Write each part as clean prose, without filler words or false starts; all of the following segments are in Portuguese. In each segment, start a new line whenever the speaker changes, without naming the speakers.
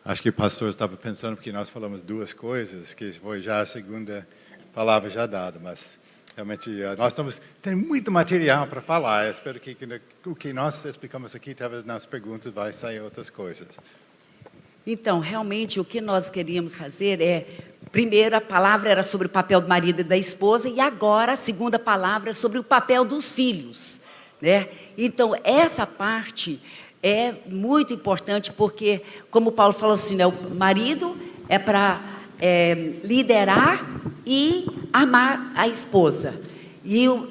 Acho que o pastor estava pensando, porque nós falamos duas coisas, que foi já a segunda palavra já dada, mas realmente nós tem muito material para falar. Eu espero que o que nós explicamos aqui, talvez nas perguntas vai sair outras coisas.
Então, realmente, o que nós queríamos fazer é, primeiro, a palavra era sobre o papel do marido e da esposa, e agora a segunda palavra é sobre o papel dos filhos, né? Então, essa parte é muito importante, porque, como Paulo falou assim, né, o marido é para liderar e amar a esposa. E o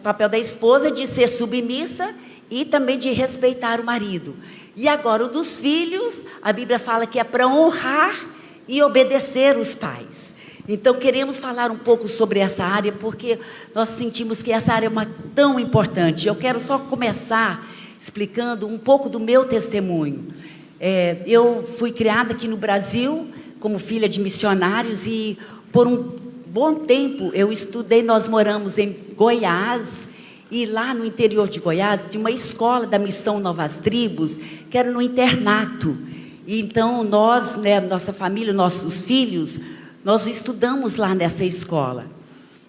papel da esposa é de ser submissa e também de respeitar o marido. E agora o dos filhos, a Bíblia fala que é para honrar e obedecer os pais. Então queremos falar um pouco sobre essa área, porque nós sentimos que essa área é tão importante. Eu quero só começar explicando um pouco do meu testemunho. Eu fui criada aqui no Brasil como filha de missionários e por um bom tempo eu estudei, nós moramos em Goiás. E lá no interior de Goiás, tinha uma escola da Missão Novas Tribos, que era no internato. E então nós, né, nossa família, nossos filhos, nós estudamos lá nessa escola.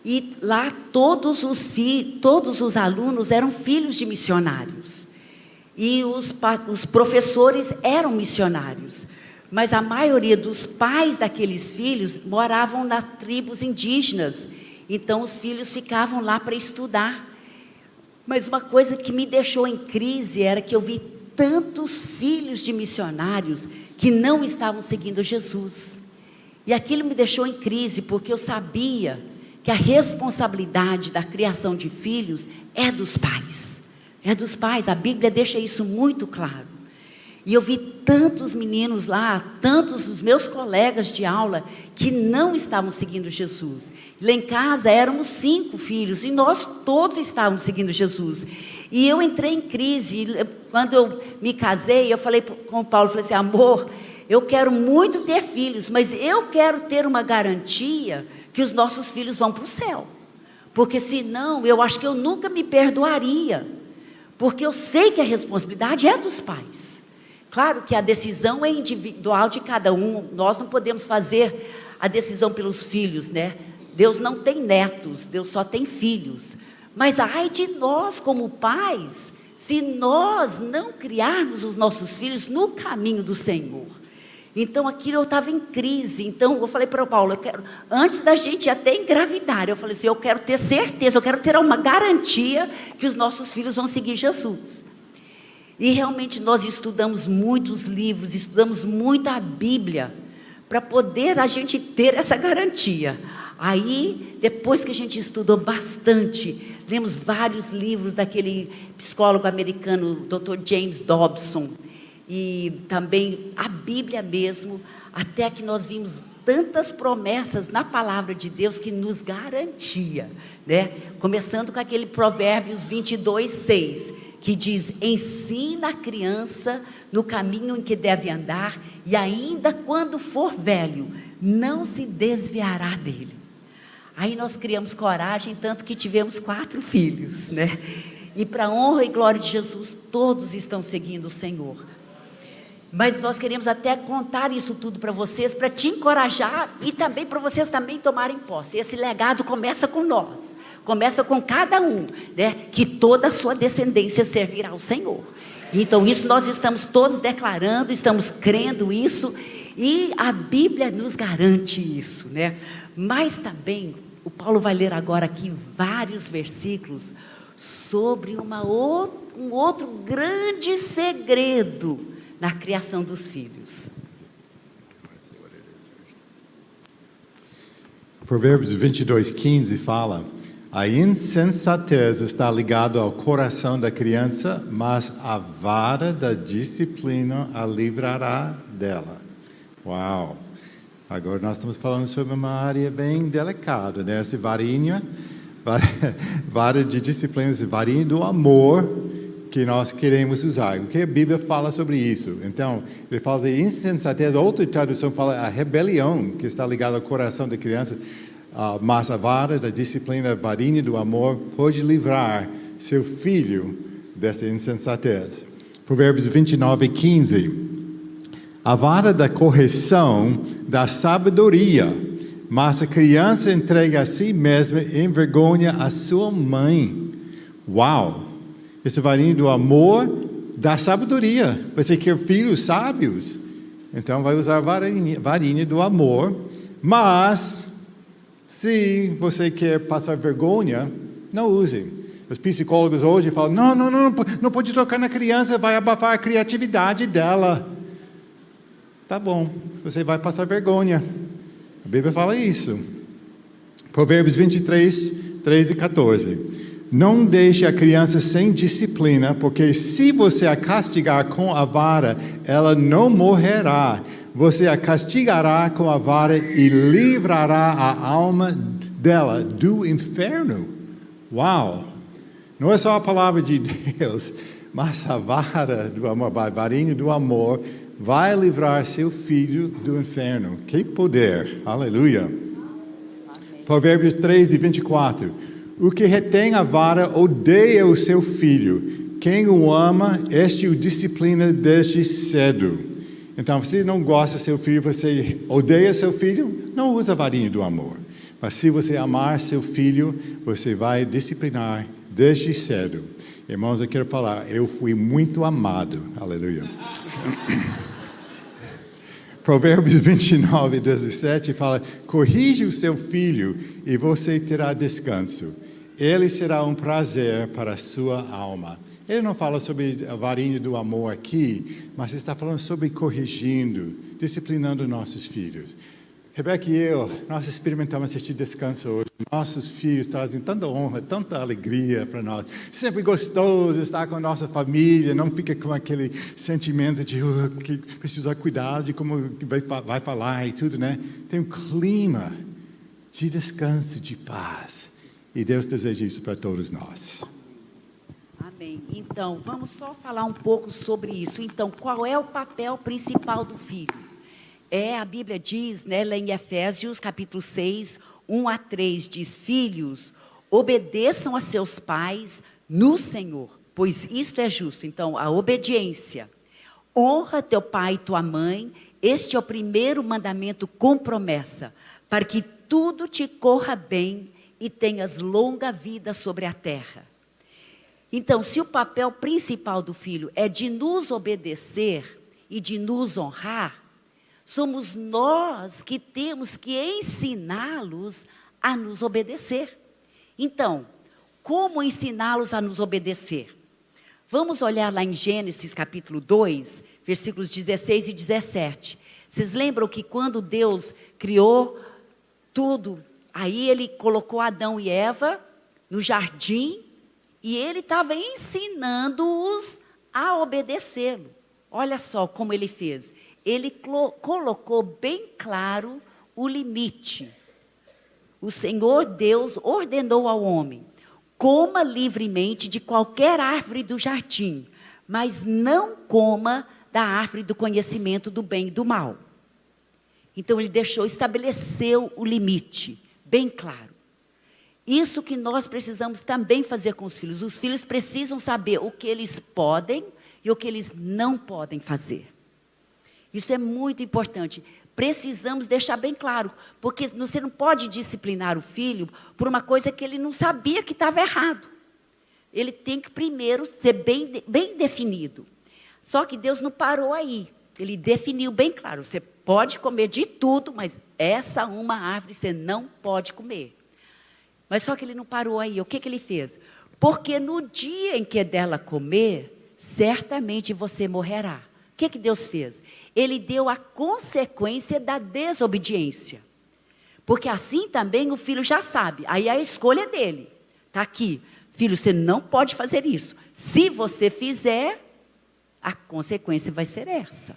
E lá todos os alunos eram filhos de missionários. E os professores eram missionários. Mas a maioria dos pais daqueles filhos moravam nas tribos indígenas. Então os filhos ficavam lá para estudar. Mas uma coisa que me deixou em crise era que eu vi tantos filhos de missionários que não estavam seguindo Jesus. E aquilo me deixou em crise, porque eu sabia que a responsabilidade da criação de filhos é dos pais. É dos pais, a Bíblia deixa isso muito claro. E eu vi tantos meninos lá, tantos dos meus colegas de aula, que não estavam seguindo Jesus. Lá em casa éramos 5 filhos, e nós todos estávamos seguindo Jesus. E eu entrei em crise. Quando eu me casei, eu falei com o Paulo, falei assim, amor, eu quero muito ter filhos, mas eu quero ter uma garantia que os nossos filhos vão para o céu. Porque senão, eu acho que eu nunca me perdoaria. Porque eu sei que a responsabilidade é dos pais. Claro que a decisão é individual de cada um, nós não podemos fazer a decisão pelos filhos, né? Deus não tem netos, Deus só tem filhos. Mas ai de nós como pais, se nós não criarmos os nossos filhos no caminho do Senhor. Então aquilo eu estava em crise. Então eu falei para o Paulo, antes da gente até engravidar, eu falei assim, eu quero ter certeza, eu quero ter uma garantia que os nossos filhos vão seguir Jesus. E realmente nós estudamos muitos livros, estudamos muito a Bíblia, para poder a gente ter essa garantia. Aí, depois que a gente estudou bastante, lemos vários livros daquele psicólogo americano, Dr. James Dobson, e também a Bíblia mesmo, até que nós vimos tantas promessas na palavra de Deus que nos garantia, né? Começando com aquele Provérbios 22:6, que diz, ensina a criança no caminho em que deve andar, e ainda quando for velho, não se desviará dele. Aí nós criamos coragem, tanto que tivemos 4 filhos, né? E para a honra e glória de Jesus, todos estão seguindo o Senhor. Mas nós queremos até contar isso tudo para vocês, para te encorajar e também para vocês também tomarem posse. Esse legado começa com nós, começa com cada um, né? Que toda a sua descendência servirá ao Senhor. Então isso nós estamos todos declarando, estamos crendo isso, e a Bíblia nos garante isso, né? Mas também, o Paulo vai ler agora aqui vários versículos sobre um outro grande segredo na criação dos filhos.
Provérbios 22:15 fala, a insensatez está ligada ao coração da criança, mas a vara da disciplina a livrará dela. Uau! Agora nós estamos falando sobre uma área bem delicada, né? Essa varinha, vara de disciplina, essa varinha do amor que nós queremos usar. O que a Bíblia fala sobre isso? Então, ele fala de insensatez, outra tradução fala a rebelião que está ligada ao coração da criança, mas a vara da disciplina, a varinha do amor, pode livrar seu filho dessa insensatez. Provérbios 29:15. A vara da correção da sabedoria, mas a criança entrega a si mesma envergonha a sua mãe. Uau! Esse varinho do amor da sabedoria. Você quer filhos sábios? Então vai usar a varinha do amor. Mas, se você quer passar vergonha, não use. Os psicólogos hoje falam, não pode tocar na criança, vai abafar a criatividade dela. Tá bom, você vai passar vergonha. A Bíblia fala isso. Provérbios 23, 13 e 14. Não deixe a criança sem disciplina, porque se você a castigar com a vara, ela não morrerá. Você a castigará com a vara e livrará a alma dela do inferno. Uau! Não é só a palavra de Deus, mas a vara do amor, a varinha do amor, vai livrar seu filho do inferno. Que poder! Aleluia! Amém. Provérbios 13, 24. O que retém a vara odeia o seu filho. Quem o ama, este o disciplina desde cedo. Então, se não gosta do seu filho, você odeia seu filho, não usa a varinha do amor. Mas se você amar seu filho, você vai disciplinar desde cedo. Irmãos, eu quero falar, eu fui muito amado. Aleluia. Provérbios 29, 17 fala, corrige o seu filho e você terá descanso. Ele será um prazer para a sua alma. Ele não fala sobre a varinha do amor aqui, mas está falando sobre corrigindo, disciplinando nossos filhos. Rebeca e eu, nós experimentamos este descanso hoje. Nossos filhos trazem tanta honra, tanta alegria para nós. Sempre gostoso estar com a nossa família, não fica com aquele sentimento de que precisa cuidar de como vai falar e tudo, né? Tem um clima de descanso, de paz. E Deus deseja isso para todos nós.
Amém. Então, vamos só falar um pouco sobre isso. Então, qual é o papel principal do filho? A Bíblia diz, né, lá em Efésios, capítulo 6, 1 a 3, diz, filhos, obedeçam a seus pais no Senhor, pois isto é justo. Então, a obediência. Honra teu pai e tua mãe, este é o primeiro mandamento com promessa, para que tudo te corra bem e tenhas longa vida sobre a terra. Então, se o papel principal do filho é de nos obedecer e de nos honrar, somos nós que temos que ensiná-los a nos obedecer. Então, como ensiná-los a nos obedecer? Vamos olhar lá em Gênesis capítulo 2, versículos 16 e 17. Vocês lembram que quando Deus criou tudo, aí ele colocou Adão e Eva no jardim e ele estava ensinando-os a obedecê-lo. Olha só como ele fez. Ele colocou bem claro o limite. O Senhor Deus ordenou ao homem, coma livremente de qualquer árvore do jardim, mas não coma da árvore do conhecimento do bem e do mal. Então ele estabeleceu o limite, bem claro. Isso que nós precisamos também fazer com os filhos. Os filhos precisam saber o que eles podem e o que eles não podem fazer. Isso é muito importante. Precisamos deixar bem claro, porque você não pode disciplinar o filho por uma coisa que ele não sabia que estava errado. Ele tem que primeiro ser bem definido. Só que Deus não parou aí. Ele definiu bem claro, você pode comer de tudo, mas essa uma árvore você não pode comer. Mas só que ele não parou aí. O que ele fez? Porque no dia em que dela comer, certamente você morrerá. O que Deus fez? Ele deu a consequência da desobediência. Porque assim também o filho já sabe. Aí a escolha é dele. Está aqui. Filho, você não pode fazer isso. Se você fizer, a consequência vai ser essa.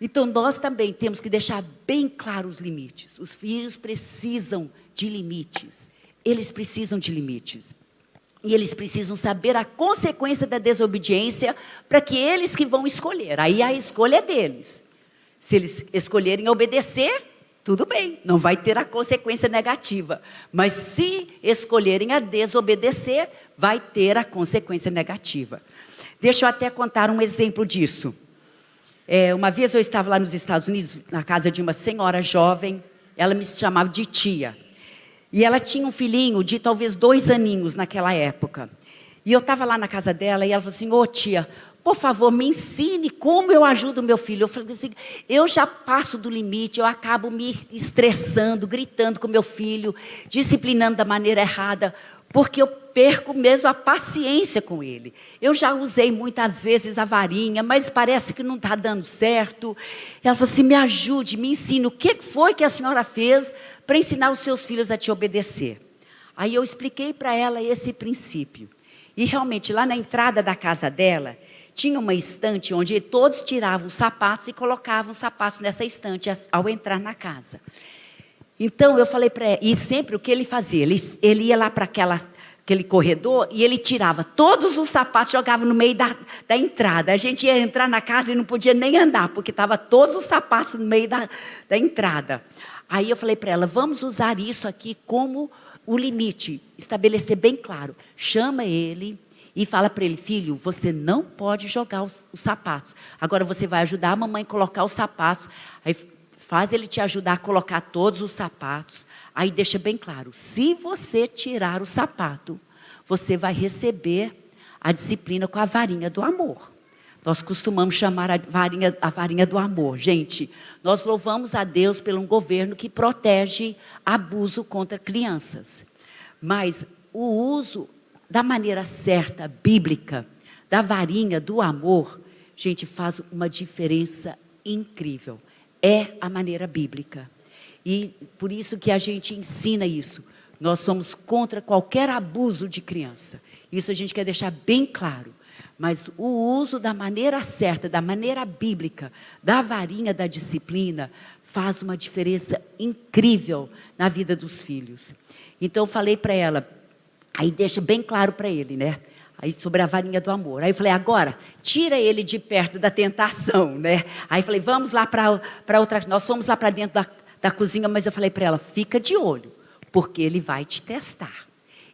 Então nós também temos que deixar bem claros os limites. Os filhos precisam de limites. Eles precisam de limites. E eles precisam saber a consequência da desobediência para que eles que vão escolher. Aí a escolha é deles. Se eles escolherem obedecer, tudo bem, não vai ter a consequência negativa. Mas se escolherem a desobedecer, vai ter a consequência negativa. Deixa eu até contar um exemplo disso. Uma vez eu estava lá nos Estados Unidos, na casa de uma senhora jovem, ela me chamava de tia. E ela tinha um filhinho de talvez 2 aninhos naquela época. E eu estava lá na casa dela e ela falou assim, ô tia, por favor, me ensine como eu ajudo o meu filho. Eu falei assim, eu já passo do limite, eu acabo me estressando, gritando com meu filho, disciplinando da maneira errada, porque eu perco mesmo a paciência com ele. Eu já usei muitas vezes a varinha, mas parece que não está dando certo. Ela falou assim, me ajude, me ensine, o que foi que a senhora fez para ensinar os seus filhos a te obedecer? Aí eu expliquei para ela esse princípio. E realmente, lá na entrada da casa dela, tinha uma estante onde todos tiravam os sapatos e colocavam os sapatos nessa estante ao entrar na casa. Então, eu falei para ela, e sempre o que ele fazia? Ele ia lá para aquele corredor e ele tirava todos os sapatos, jogava no meio da entrada. A gente ia entrar na casa e não podia nem andar, porque estavam todos os sapatos no meio da entrada. Aí eu falei para ela, vamos usar isso aqui como o limite, estabelecer bem claro. Chama ele e fala para ele, filho, você não pode jogar os sapatos. Agora você vai ajudar a mamãe a colocar os sapatos. Aí faz ele te ajudar a colocar todos os sapatos. Aí deixa bem claro, se você tirar o sapato, você vai receber a disciplina com a varinha do amor. Nós costumamos chamar a varinha do amor. Gente, nós louvamos a Deus por um governo que protege abuso contra crianças. Mas o uso da maneira certa, bíblica, da varinha do amor, gente, faz uma diferença incrível. É a maneira bíblica. E por isso que a gente ensina isso. Nós somos contra qualquer abuso de criança. Isso a gente quer deixar bem claro. Mas o uso da maneira certa, da maneira bíblica, da varinha da disciplina, faz uma diferença incrível na vida dos filhos. Então eu falei para ela, aí deixa bem claro para ele, né? Aí sobre a varinha do amor. Aí eu falei, agora, tira ele de perto da tentação, né? Aí eu falei, vamos lá para outra... Nós fomos lá para dentro da cozinha, mas eu falei para ela, fica de olho, porque ele vai te testar.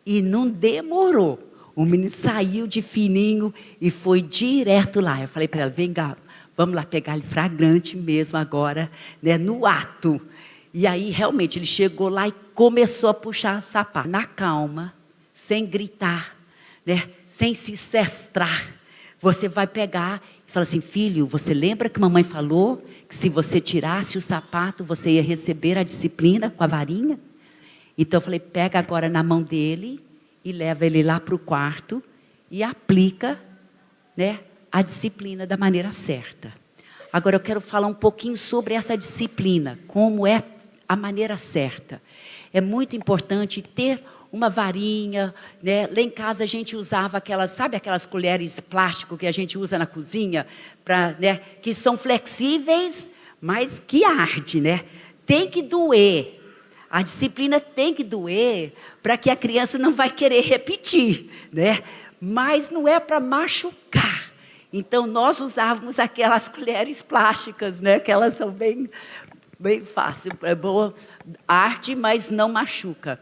E não demorou. O menino saiu de fininho e foi direto lá. Eu falei para ela, vem cá, vamos lá pegar ele flagrante mesmo agora, né, no ato. E aí, realmente, ele chegou lá e começou a puxar o sapato. Na calma, sem gritar, né, sem se estressar. Você vai pegar e fala assim, filho, você lembra que mamãe falou que se você tirasse o sapato, você ia receber a disciplina com a varinha? Então eu falei, pega agora na mão dele e leva ele lá para o quarto e aplica, né, a disciplina da maneira certa. Agora eu quero falar um pouquinho sobre essa disciplina, como é a maneira certa. É muito importante ter uma varinha, né? Lá em casa a gente usava aquelas, sabe aquelas colheres plástico que a gente usa na cozinha, né, que são flexíveis, mas que arde, né? Tem que doer. A disciplina tem que doer para que a criança não vai querer repetir, né? Mas não é para machucar. Então, nós usávamos aquelas colheres plásticas, né? Que elas são bem fácil, é boa arte, mas não machuca.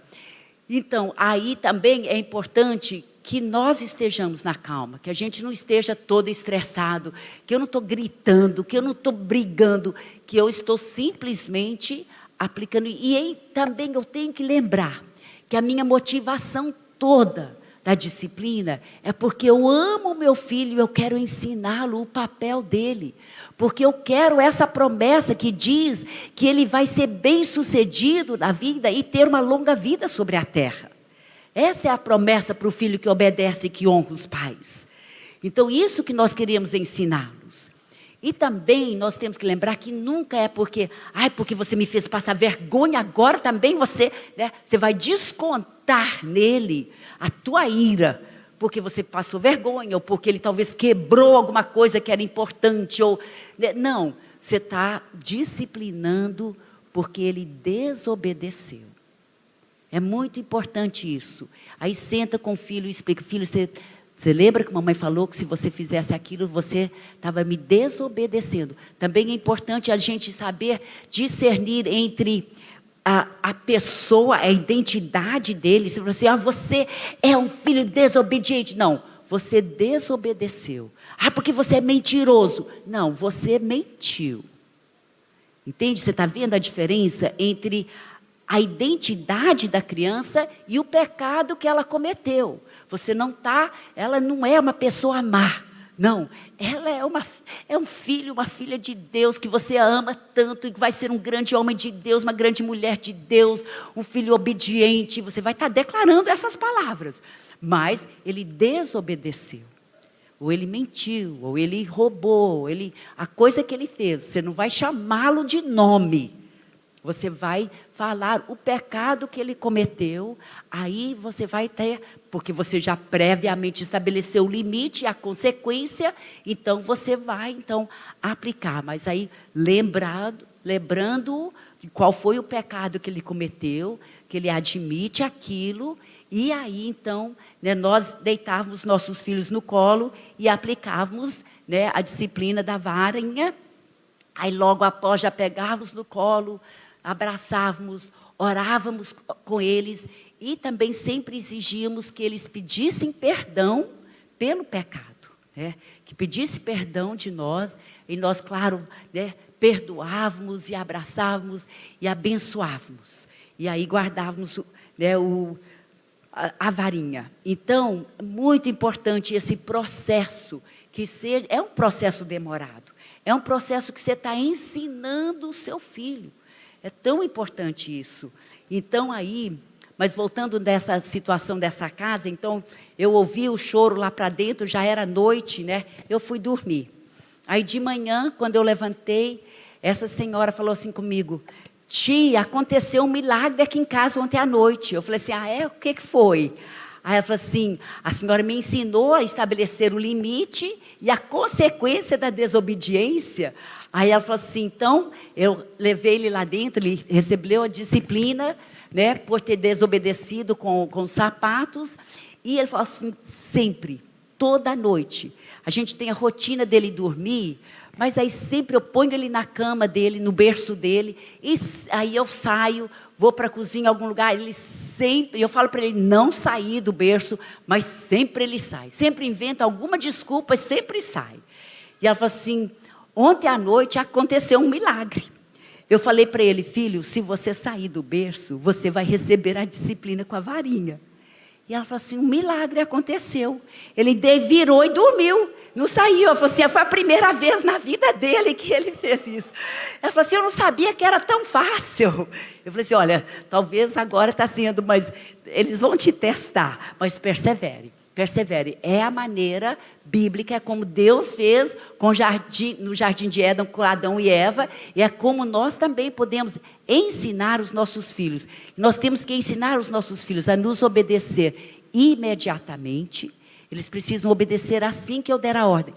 Então, aí também é importante que nós estejamos na calma, que a gente não esteja todo estressado, que eu não estou gritando, que eu não estou brigando, que eu estou simplesmente aplicando. E aí também eu tenho que lembrar que a minha motivação toda da disciplina é porque eu amo meu filho, eu quero ensiná-lo o papel dele, porque eu quero essa promessa que diz que ele vai ser bem-sucedido na vida e ter uma longa vida sobre a terra. Essa é a promessa para o filho que obedece e que honra os pais. Então isso que nós queremos ensiná-los. E também nós temos que lembrar que nunca é porque você me fez passar vergonha, agora também você, né, você vai descontar nele a tua ira, porque você passou vergonha, ou porque ele talvez quebrou alguma coisa que era importante, ou, né, não, você está disciplinando porque ele desobedeceu. É muito importante isso. Aí senta com o filho e explica, filho, você lembra que a mamãe falou que se você fizesse aquilo, você estava me desobedecendo. Também é importante a gente saber discernir entre a pessoa, a identidade dele. Se você é um filho desobediente. Não, você desobedeceu. Ah, porque você é mentiroso. Não, você mentiu. Entende? Você está vendo a diferença entre a identidade da criança e o pecado que ela cometeu. Ela não é uma pessoa má. Não, ela é um filho, uma filha de Deus que você ama tanto e que vai ser um grande homem de Deus, uma grande mulher de Deus, um filho obediente. Você vai estar declarando essas palavras. Mas ele desobedeceu. Ou ele mentiu, ou ele roubou, a coisa que ele fez, você não vai chamá-lo de nome. Você vai falar o pecado que ele cometeu, aí você vai ter, porque você já previamente estabeleceu o limite e a consequência, então você vai aplicar. Mas aí lembrando qual foi o pecado que ele cometeu, que ele admite aquilo, e aí, então, nós deitávamos nossos filhos no colo e aplicávamos a disciplina da varinha. Aí, logo após, já pegávamos no colo, abraçávamos, orávamos com eles e também sempre exigíamos que eles pedissem perdão pelo pecado. Que pedisse perdão de nós e nós, claro, perdoávamos e abraçávamos e abençoávamos. E aí guardávamos a varinha. Então, muito importante esse processo, é um processo demorado, é um processo que você está ensinando o seu filho. É tão importante isso. Então aí, mas voltando nessa situação dessa casa, então eu ouvi o choro lá para dentro, já era noite, eu fui dormir. Aí de manhã, quando eu levantei, essa senhora falou assim comigo: tia, aconteceu um milagre aqui em casa ontem à noite. Eu falei assim: o que foi? Aí ela falou assim: a senhora me ensinou a estabelecer o limite e a consequência da desobediência. Aí ela falou assim: então, eu levei ele lá dentro, ele recebeu a disciplina, por ter desobedecido com os sapatos. E ele falou assim: sempre, toda noite, a gente tem a rotina dele dormir, mas aí sempre eu ponho ele na cama dele, no berço dele, e aí eu saio, vou para a cozinha, algum lugar, eu falo para ele não sair do berço, mas sempre ele sai, sempre inventa alguma desculpa, sempre sai. E ela falou assim: ontem à noite aconteceu um milagre. Eu falei para ele: filho, se você sair do berço, você vai receber a disciplina com a varinha. E ela falou assim: um milagre aconteceu. Ele virou e dormiu, não saiu. Ela falou assim: foi a primeira vez na vida dele que ele fez isso. Ela falou assim: eu não sabia que era tão fácil. Eu falei assim: olha, talvez agora está sendo, mas eles vão te testar, mas persevere. Persevere, é a maneira bíblica, é como Deus fez no jardim de Éden com Adão e Eva, e é como nós também podemos ensinar os nossos filhos. Nós temos que ensinar os nossos filhos a nos obedecer imediatamente. Eles precisam obedecer assim que eu der a ordem.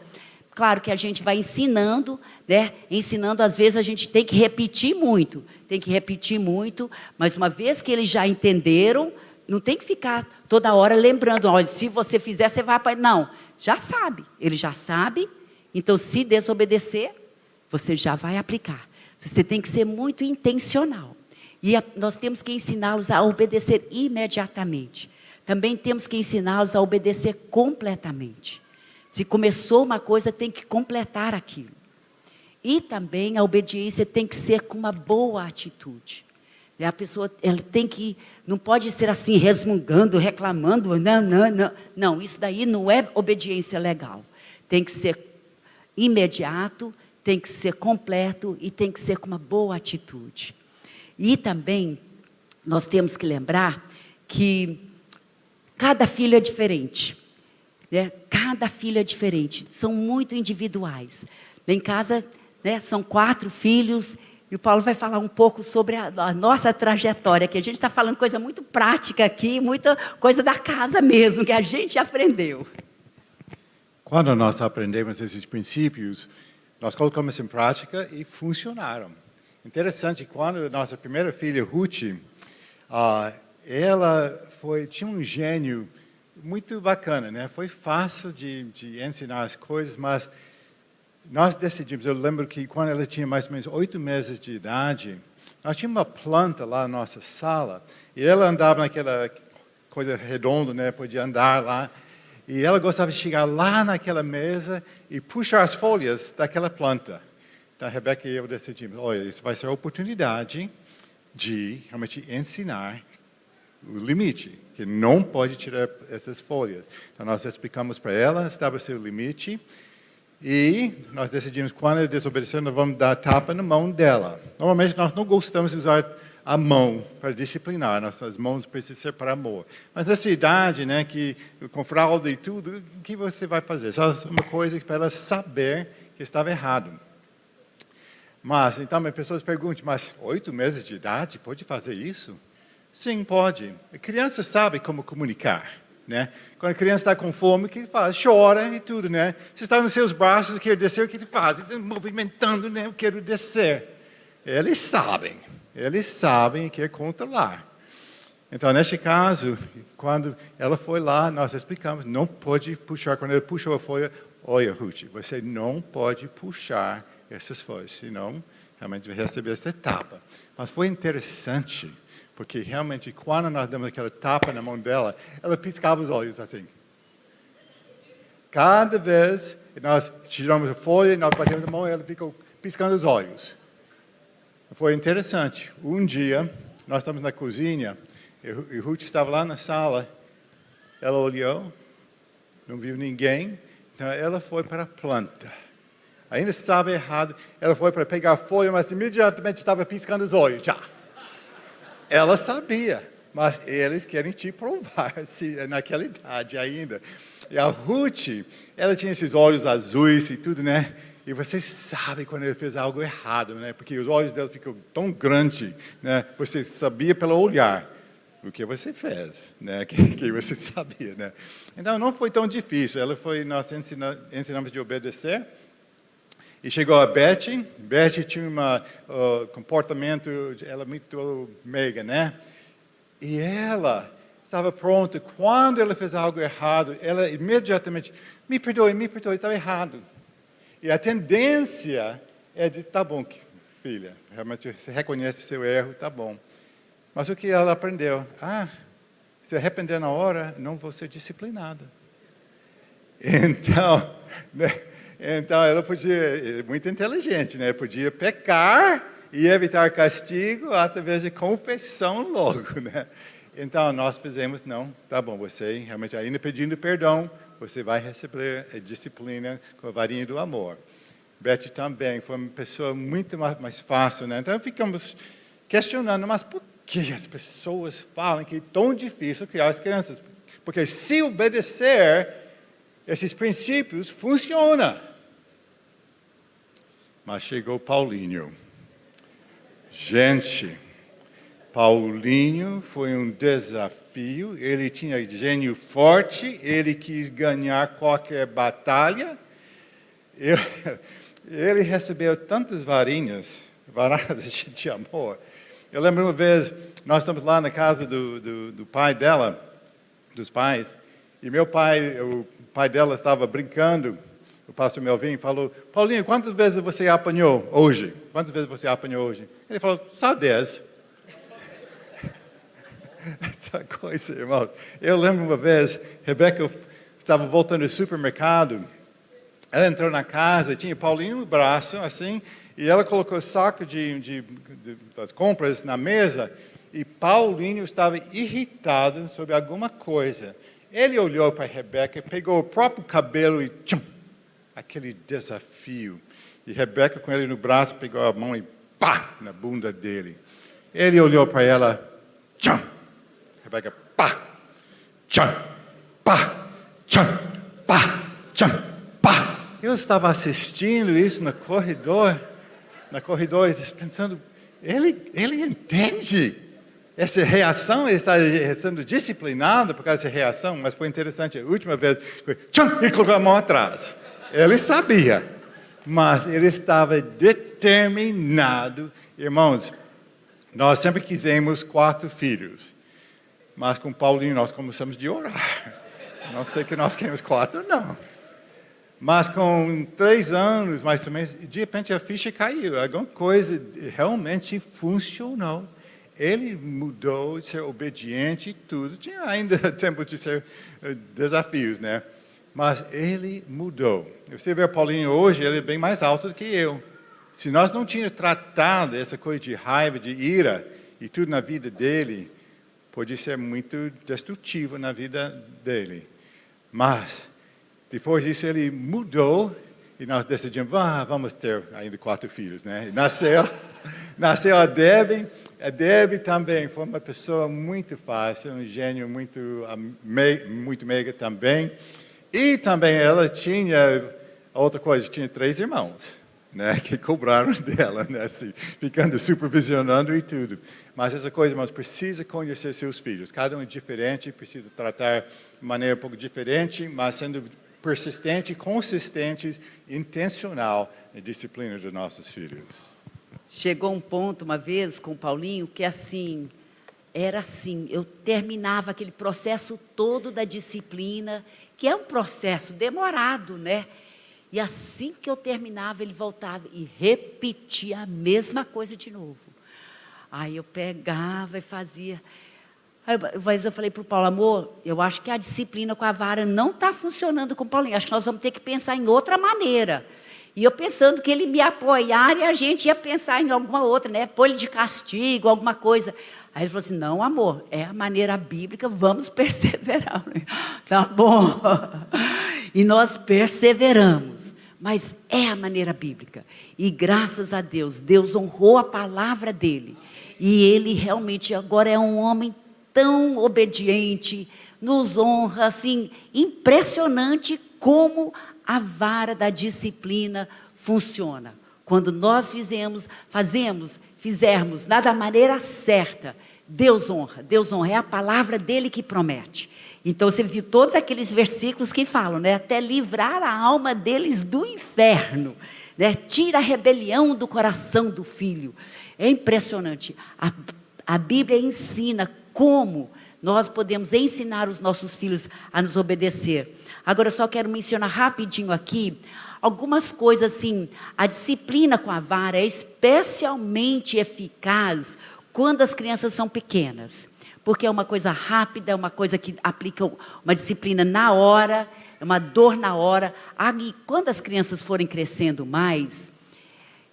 Claro que a gente vai ensinando, ensinando, às vezes a gente tem que repetir muito, mas uma vez que eles já entenderam, não tem que ficar toda hora lembrando: olha, se você fizer, você vai para... Não, já sabe, ele já sabe. Então, se desobedecer, você já vai aplicar. Você tem que ser muito intencional. E nós temos que ensiná-los a obedecer imediatamente. Também temos que ensiná-los a obedecer completamente. Se começou uma coisa, tem que completar aquilo. E também a obediência tem que ser com uma boa atitude. A pessoa, ela não pode ser assim, resmungando, reclamando, não, isso daí não é obediência legal. Tem que ser imediato, tem que ser completo e tem que ser com uma boa atitude. E também, nós temos que lembrar que cada filho é diferente. Cada filho é diferente, são muito individuais. Em casa, são 4 filhos. E o Paulo vai falar um pouco sobre a nossa trajetória, que a gente está falando coisa muito prática aqui, muita coisa da casa mesmo, que a gente aprendeu.
Quando nós aprendemos esses princípios, nós colocamos em prática e funcionaram. Interessante, quando nossa primeira filha, Ruth, ela tinha um gênio muito bacana, Foi fácil de ensinar as coisas, mas nós decidimos, eu lembro que quando ela tinha mais ou menos 8 meses de idade, nós tínhamos uma planta lá na nossa sala, e ela andava naquela coisa redonda, podia andar lá, E ela gostava de chegar lá naquela mesa e puxar as folhas daquela planta. Então, a Rebeca e eu decidimos, olha, isso vai ser a oportunidade de realmente ensinar o limite, que não pode tirar essas folhas. Então, nós explicamos para ela, estabelecer o limite, e nós decidimos, quando ela desobedecer, nós vamos dar tapa na mão dela. Normalmente, nós não gostamos de usar a mão para disciplinar, nossas mãos precisam ser para amor. Mas nessa idade, né, que com fralda e tudo, o que você vai fazer? Só uma coisa para ela saber que estava errado. Mas, então, as pessoas perguntam, mas 8 meses de idade pode fazer isso? Sim, pode. A criança sabe como comunicar, né? Quando a criança está com fome, o que ele faz? Chora e tudo, né? Se está nos seus braços e quer descer, o que ele faz? Ele está movimentando, né? Eu quero descer. Eles sabem e querem controlar. Então, neste caso, quando ela foi lá, nós explicamos, não pode puxar. Quando ela puxou a folha, olha, Ruth, você não pode puxar essas folhas, senão realmente vai receber essa tapa. Mas foi interessante, porque realmente, quando nós demos aquela tapa na mão dela, ela piscava os olhos assim. Cada vez nós tiramos a folha, nós batemos a mão, ela ficou piscando os olhos. Foi interessante. Um dia, nós estamos na cozinha, e Ruth estava lá na sala, ela olhou, não viu ninguém, então ela foi para a planta. Ainda estava errado, ela foi para pegar a folha, mas imediatamente estava piscando os olhos já. Ela sabia, mas eles querem te provar, naquela idade ainda. E a Ruth, ela tinha esses olhos azuis e tudo, né? E você sabe quando ele fez algo errado, né? Porque os olhos dela ficam tão grandes, né? Você sabia pelo olhar o que você fez, né? Que você sabia, né? Então, não foi tão difícil. Nós ensinamos de obedecer. E chegou a Betty. Betty tinha um comportamento, ela é muito meiga, né? E ela estava pronta. Quando ela fez algo errado, ela imediatamente, me perdoe, estava errado. E a tendência é de, tá bom, filha, realmente você reconhece seu erro, tá bom. Mas o que ela aprendeu? Se arrepender na hora, não vou ser disciplinada. Então, né? Então ela podia, muito inteligente, né? Podia pecar e evitar castigo através de confissão logo, né? Então nós fizemos, não, tá bom, você realmente ainda pedindo perdão, você vai receber a disciplina com a varinha do amor. Betty também foi uma pessoa muito mais fácil, né? Então ficamos questionando, mas por que as pessoas falam que é tão difícil criar as crianças? Porque se obedecer esses princípios, funciona. Mas chegou Paulinho. Gente, Paulinho foi um desafio, ele tinha gênio forte, ele quis ganhar qualquer batalha. Ele recebeu tantas varinhas, varadas de amor. Eu lembro uma vez, nós estamos lá na casa do pai dela, dos pais, e o pai dela estava brincando, o pastor Melvin falou, Paulinho, quantas vezes você apanhou hoje? Quantas vezes você apanhou hoje? Ele falou, só 10. Essa coisa, irmão. Eu lembro uma vez, Rebeca estava voltando do supermercado, ela entrou na casa, tinha Paulinho no braço, assim, e ela colocou o saco das compras na mesa, e Paulinho estava irritado sobre alguma coisa. Ele olhou para Rebeca, pegou o próprio cabelo e tchum, aquele desafio. E Rebeca, com ele no braço, pegou a mão e pá, na bunda dele. Ele olhou para ela, tchum. Rebeca, pá, tchum, pá, tchum, pá, tchum, pá. Eu estava assistindo isso no corredor, pensando, ele entende essa reação, ele está sendo disciplinado por causa dessa reação, mas foi interessante, a última vez, tchum, ele colocou a mão atrás. Ele sabia, mas ele estava determinado. Irmãos, nós sempre quisemos 4 filhos, mas com Paulinho nós começamos a orar. Não sei que nós queremos 4, não. Mas com 3 anos, mais ou menos, de repente a ficha caiu. Alguma coisa realmente funcionou. Ele mudou de ser obediente e tudo. Tinha ainda tempo de ser desafios, né? mas ele mudou. Você vê o Paulinho hoje, ele é bem mais alto do que eu. Se nós não tínhamos tratado essa coisa de raiva, de ira, e tudo na vida dele, pode ser muito destrutivo na vida dele. Mas, depois disso, ele mudou, e nós decidimos, vamos ter ainda 4 filhos, né? Nasceu a Debbie. A Debbie também foi uma pessoa muito fácil, um gênio muito meiga também. E também ela tinha, outra coisa, tinha 3 irmãos, né, que cobraram dela, né, assim, ficando supervisionando e tudo. Mas essa coisa, irmãos, precisa conhecer seus filhos. Cada um é diferente, precisa tratar de maneira um pouco diferente, mas sendo persistente, consistente, intencional na disciplina dos nossos filhos.
Chegou um ponto, uma vez, com o Paulinho, que assim, era assim, eu terminava aquele processo todo da disciplina, que é um processo demorado, né? E assim que eu terminava, ele voltava e repetia a mesma coisa de novo. Aí eu pegava e fazia. Mas eu falei para o Paulo, amor, eu acho que a disciplina com a vara não está funcionando com o Paulinho, acho que nós vamos ter que pensar em outra maneira. E eu pensando que ele me apoiar e a gente ia pensar em alguma outra, né? Pôr ele de castigo, alguma coisa. Aí ele falou assim, não, amor, é a maneira bíblica, vamos perseverar. Tá bom. E nós perseveramos, mas é a maneira bíblica. E graças a Deus, Deus honrou a palavra dele. E ele realmente agora é um homem tão obediente, nos honra, assim, impressionante como a vara da disciplina funciona. Quando nós fizermos da maneira certa, Deus honra, é a palavra dele que promete. Então você viu todos aqueles versículos que falam, né? Até livrar a alma deles do inferno, né? Tira a rebelião do coração do filho. É impressionante, a Bíblia ensina como nós podemos ensinar os nossos filhos a nos obedecer. Agora eu só quero mencionar rapidinho aqui algumas coisas assim. A disciplina com a vara é especialmente eficaz quando as crianças são pequenas, porque é uma coisa rápida, é uma coisa que aplica uma disciplina na hora, é uma dor na hora. E quando as crianças forem crescendo mais,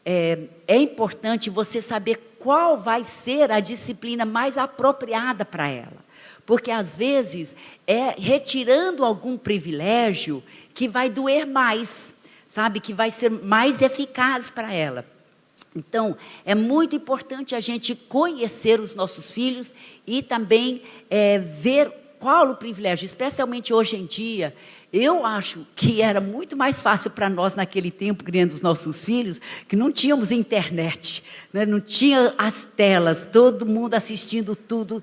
é importante você saber qual vai ser a disciplina mais apropriada para ela. Porque às vezes é retirando algum privilégio que vai doer mais, sabe? Que vai ser mais eficaz para ela. Então, é muito importante a gente conhecer os nossos filhos e também ver qual o privilégio, especialmente hoje em dia. Eu acho que era muito mais fácil para nós naquele tempo, criando os nossos filhos, que não tínhamos internet, né? Não tinha as telas, todo mundo assistindo tudo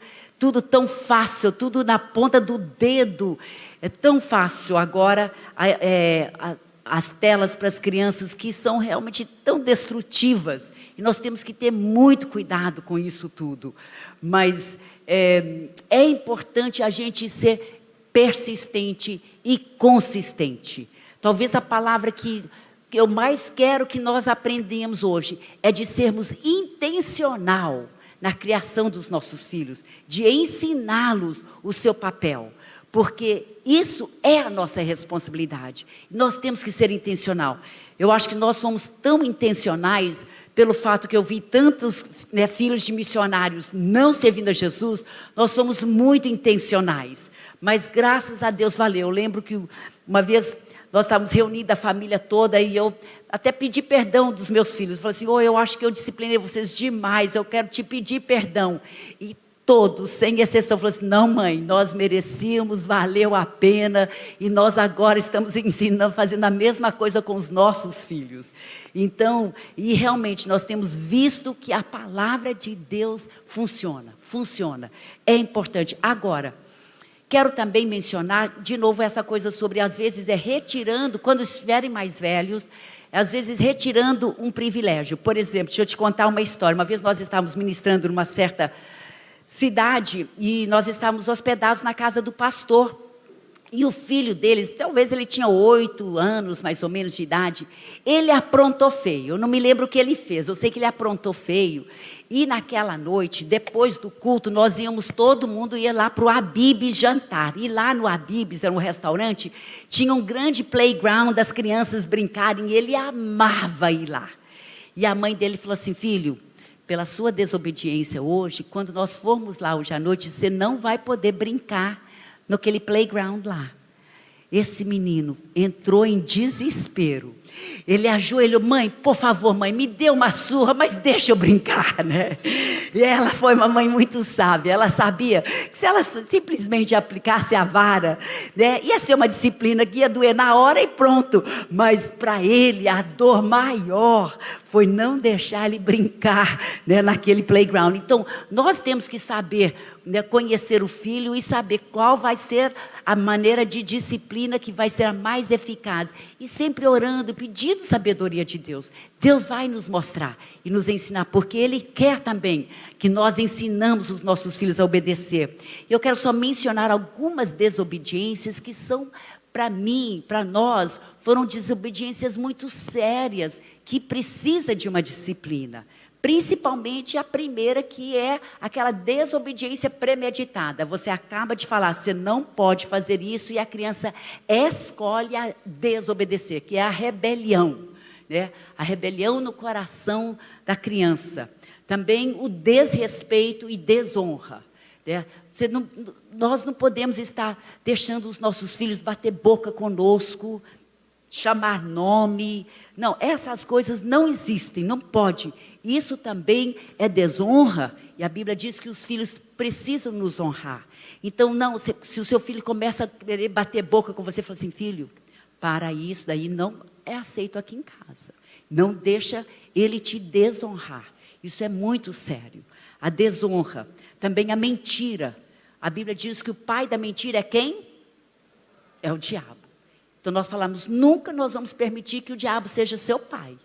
tão fácil, tudo na ponta do dedo. É tão fácil agora as telas para as crianças que são realmente tão destrutivas. E nós temos que ter muito cuidado com isso tudo. Mas é importante a gente ser persistente e consistente. Talvez a palavra que eu mais quero que nós aprendamos hoje é de sermos intencional na criação dos nossos filhos, de ensiná-los o seu papel, porque isso é a nossa responsabilidade. Nós temos que ser intencional. Eu acho que nós fomos tão intencionais pelo fato que eu vi tantos filhos de missionários não servindo a Jesus. Nós somos muito intencionais, mas graças a Deus valeu. Eu lembro que uma vez nós estávamos reunidos, a família toda, e eu até pedi perdão dos meus filhos. Falei assim, eu acho que eu disciplinei vocês demais, eu quero te pedir perdão. E todos, sem exceção, falaram assim, não mãe, nós merecíamos, valeu a pena, e nós agora estamos ensinando, fazendo a mesma coisa com os nossos filhos. Então, e realmente nós temos visto que a palavra de Deus funciona, é importante. Agora, quero também mencionar, de novo, essa coisa sobre, às vezes, retirando, quando estiverem mais velhos, às vezes retirando um privilégio. Por exemplo, deixa eu te contar uma história. Uma vez nós estávamos ministrando numa certa cidade e nós estávamos hospedados na casa do pastor. E o filho deles, talvez ele tinha 8 anos, mais ou menos, de idade. Ele aprontou feio. Eu não me lembro o que ele fez. Eu sei que ele aprontou feio. E naquela noite, depois do culto, nós íamos, todo mundo ia lá para o Habib's jantar. E lá no Habib's, era um restaurante, tinha um grande playground das crianças brincarem. E ele amava ir lá. E a mãe dele falou assim: filho, pela sua desobediência hoje, quando nós formos lá hoje à noite, você não vai poder brincar naquele playground lá. Esse menino entrou em desespero. Ele ajoelhou: mãe, por favor, mãe, me dê uma surra, mas deixa eu brincar, né? E ela foi uma mãe muito sábia. Ela sabia que se ela simplesmente aplicasse a vara, né, ia ser uma disciplina que ia doer na hora e pronto. Mas para ele, a dor maior foi não deixar ele brincar, né, naquele playground. Então, nós temos que saber, né, conhecer o filho e saber qual vai ser a maneira de disciplina que vai ser a mais eficaz. E sempre orando, pedindo sabedoria de Deus. Deus vai nos mostrar e nos ensinar, porque Ele quer também que nós ensinamos os nossos filhos a obedecer. Eu quero só mencionar algumas desobediências que são, para mim, para nós, foram desobediências muito sérias, que precisa de uma disciplina. Principalmente a primeira, que é aquela desobediência premeditada. Você acaba de falar, você não pode fazer isso, e a criança escolhe a desobedecer, que é a rebelião, né? A rebelião no coração da criança. Também o desrespeito e desonra, né? Nós não podemos estar deixando os nossos filhos bater boca conosco, chamar nome. Não, essas coisas não existem, não pode. Isso também é desonra, e a Bíblia diz que os filhos precisam nos honrar. Então, não, se o seu filho começa a querer bater boca com você, fala assim: filho, para isso, daí não é aceito aqui em casa. Não deixa ele te desonrar. Isso é muito sério. A desonra, também a mentira. A Bíblia diz que o pai da mentira é quem? É o diabo. Então nós falamos, nunca nós vamos permitir que o diabo seja seu pai.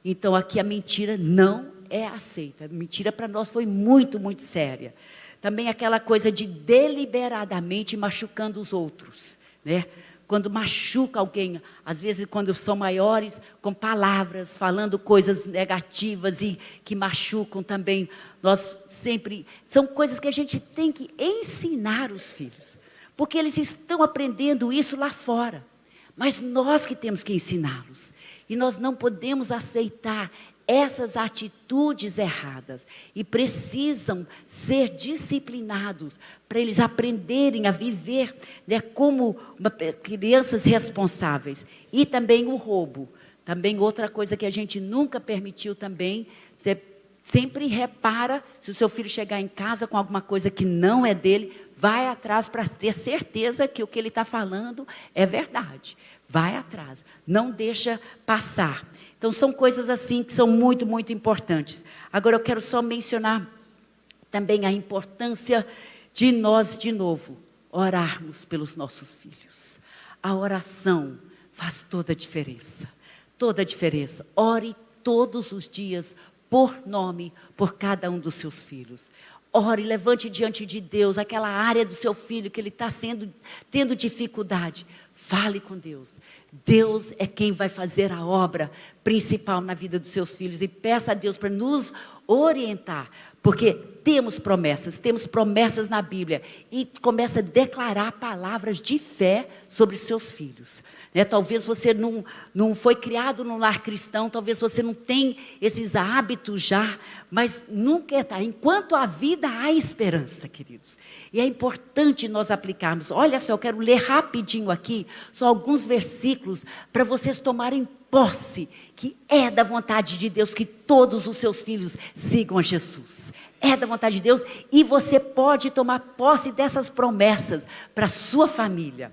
Então aqui a mentira não é aceita. A mentira para nós foi muito, muito séria. Também aquela coisa de deliberadamente machucando os outros, né? Quando machuca alguém, às vezes quando são maiores, com palavras, falando coisas negativas e que machucam também. Nós sempre, são coisas que a gente tem que ensinar os filhos, porque eles estão aprendendo isso lá fora. Mas nós que temos que ensiná-los. E nós não podemos aceitar essas atitudes erradas. E precisam ser disciplinados para eles aprenderem a viver, né, como crianças responsáveis. E também o roubo. Também outra coisa que a gente nunca permitiu também. Você sempre repara, se o seu filho chegar em casa com alguma coisa que não é dele, vai atrás para ter certeza que o que ele está falando é verdade. Vai atrás, não deixa passar. Então são coisas assim que são muito, muito importantes. Agora eu quero só mencionar também a importância de nós, de novo, orarmos pelos nossos filhos. A oração faz toda a diferença. Toda a diferença. Ore todos os dias por nome, por cada um dos seus filhos. Ore, levante diante de Deus aquela área do seu filho que ele está tendo dificuldade. Fale com Deus. Deus é quem vai fazer a obra principal na vida dos seus filhos. E peça a Deus para nos orientar. Porque temos promessas na Bíblia. E começa a declarar palavras de fé sobre seus filhos. Né? Talvez você não foi criado num lar cristão, talvez você não tenha esses hábitos já, mas nunca é tarde. Enquanto há vida, há esperança, queridos. E é importante nós aplicarmos. Olha só, eu quero ler rapidinho aqui, só alguns versículos, para vocês tomarem posse, que é da vontade de Deus que todos os seus filhos sigam a Jesus. É da vontade de Deus, e você pode tomar posse dessas promessas para a sua família.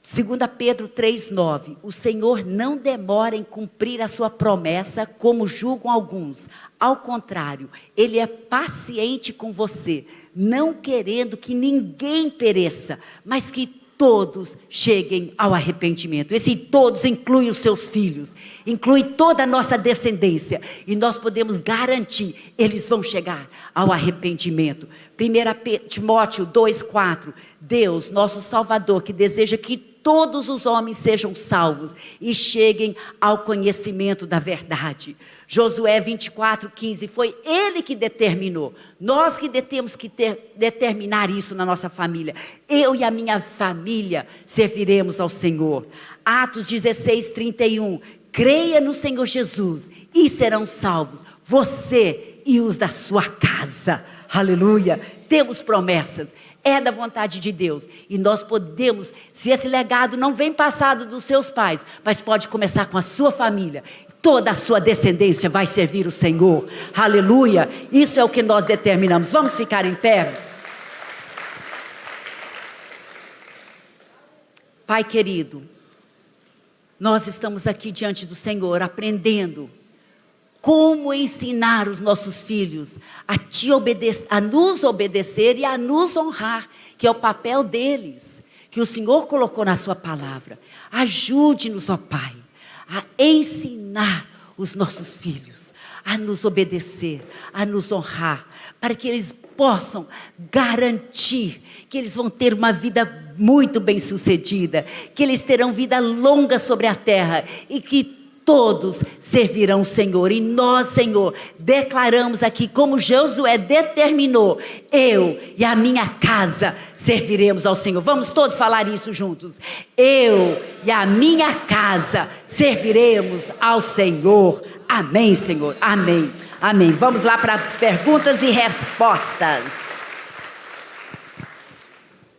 2 Pedro 3,9, o Senhor não demora em cumprir a sua promessa, como julgam alguns. Ao contrário, Ele é paciente com você, não querendo que ninguém pereça, mas que todos cheguem ao arrependimento. Esse todos inclui os seus filhos, inclui toda a nossa descendência, e nós podemos garantir, eles vão chegar ao arrependimento. 1 Timóteo 2,4, Deus, nosso Salvador, que deseja que todos os homens sejam salvos e cheguem ao conhecimento da verdade. Josué 24,15, foi Ele que determinou. Nós que temos que determinar isso na nossa família. Eu e a minha família serviremos ao Senhor. Atos 16:31, creia no Senhor Jesus e serão salvos, você e os da sua casa. Aleluia, temos promessas, é da vontade de Deus, e nós podemos, se esse legado não vem passado dos seus pais, mas pode começar com a sua família, toda a sua descendência vai servir o Senhor. Aleluia, isso é o que nós determinamos. Vamos ficar em pé? Pai querido, nós estamos aqui diante do Senhor, aprendendo como ensinar os nossos filhos a nos obedecer e a nos honrar, que é o papel deles, que o Senhor colocou na sua palavra. Ajude-nos, ó Pai, a ensinar os nossos filhos a nos obedecer, a nos honrar, para que eles possam garantir que eles vão ter uma vida muito bem sucedida, que eles terão vida longa sobre a terra e que todos servirão o Senhor. E nós, Senhor, declaramos aqui, como Josué determinou, eu e a minha casa serviremos ao Senhor. Vamos todos falar isso juntos. Eu e a minha casa serviremos ao Senhor. Amém, Senhor. Amém. Amém. Vamos lá para as perguntas e respostas.